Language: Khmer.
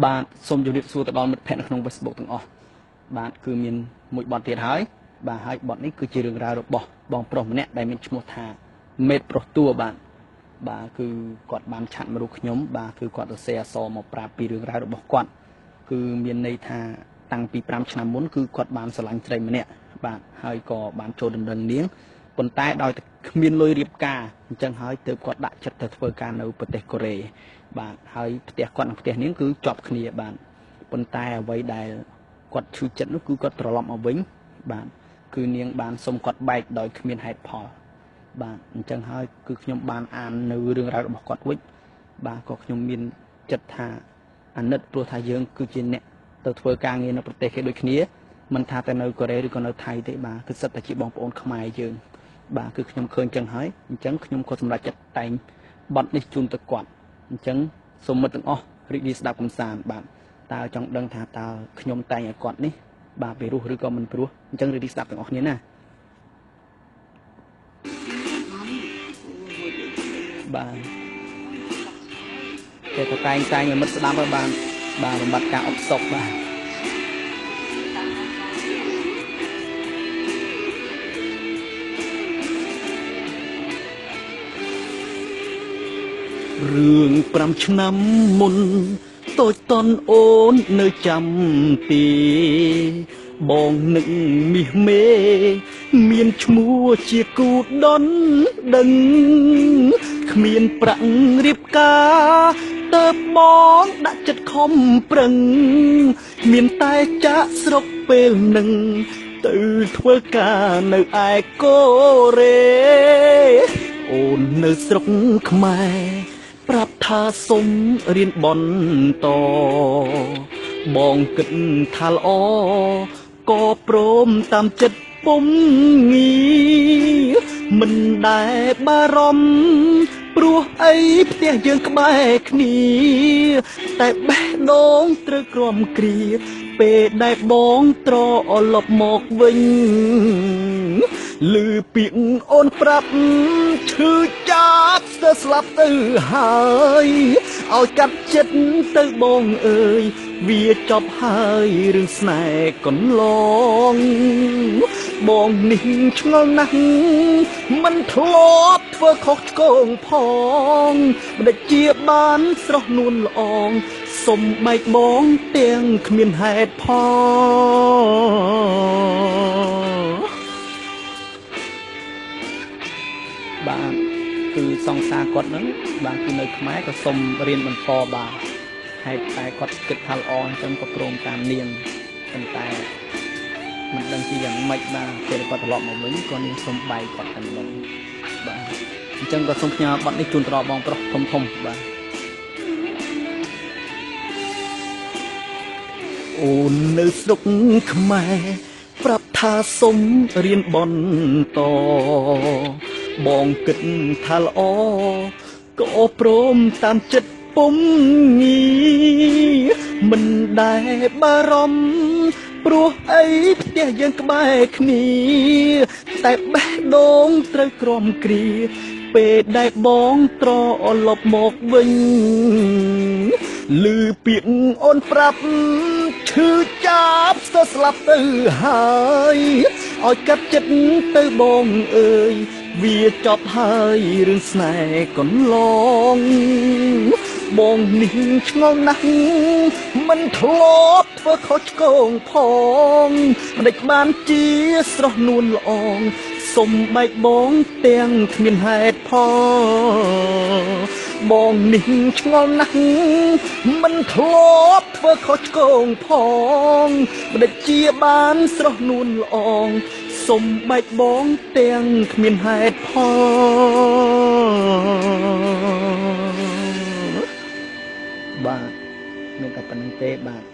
បាទសូមជម្រាបសួរទៅដល់មិត្តភ័ក្តិនៅក្នុង Facebook ទាំងអស់បាទគឺមានមួយបទទៀតហើយបាទហើយបទនេះគឺជារឿងរ៉ាវរបស់បងប្រុសម្នាក់ដែលមានឈ្មោះថាមេតប្រុសតួបាទគឺគាត់បានឆាត់មករូបខ្ញុំបាទគឺគាត់សរសេរអក្សរមកប្រាប់ពីរឿងរ៉ាវរបស់គាត់គឺមានន័យថាតាំងពី5ឆ្នាំមុនគឺគាត់បានស្រឡាញ់ស្រីម្នាក់បាទហើយក៏បានចូលដណ្ដឹងនាងប៉ុន្តែដោយតែគ្មានលុយរៀបការអញ្ចឹងហើយទើបគាត់ដាក់ចិត្តទៅធ្វើការនៅប្រទេសកូរ៉េបាទហើយផ្ទះគាត់និងផ្ទះនាងគឺជាប់គ្នាបាទប៉ុន្តែអ្វីដែលគាត់ឈឺចិត្តនោះគឺគាត់ត្រឡប់មកវិញបាទគឺនាងបានសុំគាត់បែកដោយគ្មានហេតុផលបាទអញ្ចឹងហើយគឺខ្ញុំបានអាននៅរឿងរ៉ាវរបស់គាត់វិញបាទក៏ខ្ញុំមានចិត្តថាអាណិតព្រោះថាយើងគឺជាអ្នកទៅធ្វើការងារនៅប្រទេសគេដូចគ្នាមិនថាតែនៅកូរ៉េឬក៏នៅថៃទេបាទគឺសិតតែជាបងប្អូនខ្មែរយើងបាទគឺខ្ញុំឃើញអញ្ចឹងហើយអញ្ចឹងខ្ញុំក៏សម្រេចចិត្តតែងបទនេះជូនទៅគាត់អញ្ចឹងសូមមិត្តទាំងអស់រីករាយស្ដាប់កំសាន្តបាទតើចង់ដឹងថាតើខ្ញុំតែងឲ្យគាត់នេះបាទពីរោះឬក៏មិនពីរោះអញ្ចឹងរីករាយស្ដាប់ទាំងអស់គ្នាណាបាទតែតែងឲ្យមិត្តស្ដាប់ហើយបាទបំបត្តិការអបសុកបាទរឿង5ឆ្នាំមុនតូចតនអូននៅចាំទីបងនឹងមាសមេមានឈ្មោះជាគូដនដឹងគ្មានប្រាក់រៀបការតើបងដាក់ចិត្តខំប្រឹងមានតែចាក់ស្រុកពេលនឹងទៅធ្វើការនៅឯកូរ៉េអូននៅស្រុកខ្មែរប្រាប់ថាសុំរៀនបន្តបងគិតថាល្អក៏ព្រមតាមចិត្តពុំងារមិនដែលបារម្ភព្រោះអីផ្ទះយើងក្បែរគ្នាតែបេះដូងត្រូវក្រំគ្រាពេលដែលបងត្រឡប់មកវិញឮពាក្យអូនប្រាប់ឈឺចាប់ស្ទើរស្លាប់ទៅហើយឲ្យកាត់ចិត្តទៅបងអើយវាចប់ហើយរឿងស្នេហ៍កន្លងបងនេះឆ្ងល់ណាស់មិនធ្លាប់ធ្វើខុសឆ្គងផងមិនដែលជាបានស្រស់នួនល្អងសុំបែកបងទាំងគ្មានហេតុផលបាទគឺសង្សារគាត់ហ្នឹងបាទគឺនៅខ្មែរក៏សុំរៀនបន្តបាទហើយតែគាត់គិតថាល្អអញ្ចឹងក៏ព្រមតាមនាងប៉ុន្តែមិនដឹងជាយ៉ាងម៉េចបាទពេលគាត់ត្រឡប់មកវិញក៏នាងសុំបែកគាត់តែម្ដងបាទអញ្ចឹងក៏សូមផ្ញើបទនេះជូនទៅដល់បងប្រុសធំបាទអូននៅស្រុកខ្មែរប្រាប់ថាសុំរៀនបន្តបងគិតថាល្អក៏ព្រមតាមចិត្តពុំងារមិនដែលបារម្ភព្រោះអីផ្ទះយើងក្បែរគ្នាតែបេះដូងត្រូវក្រំគ្រាពេលដែលបងត្រឡប់មកវិញឮពាក្យអូនប្រាប់ឈឺចាប់ស្ទើរស្លាប់ទៅហើយឲ្យកាត់ចិត្តទៅបងអើយវាចប់ហើយរឿងស្នេហ៍កន្លងបងនេះឆ្ងល់ណាស់មិនធ្លាប់ធ្វើខុសឆ្គងផងមិនដេចបានជាស្រស់នួនល្អងសុំបែកបងទាំងគ្មានហេតុផលបងនេះឆ្ងល់ណាស់មិនធ្លាប់ធ្វើខុសឆ្គងផងមិនដេចជាបានស្រស់នួនល្អងសុំបែកបងទាំងគ្មានហេតុផលបាទមានតែប៉ុណ្្នឹងទេបាទ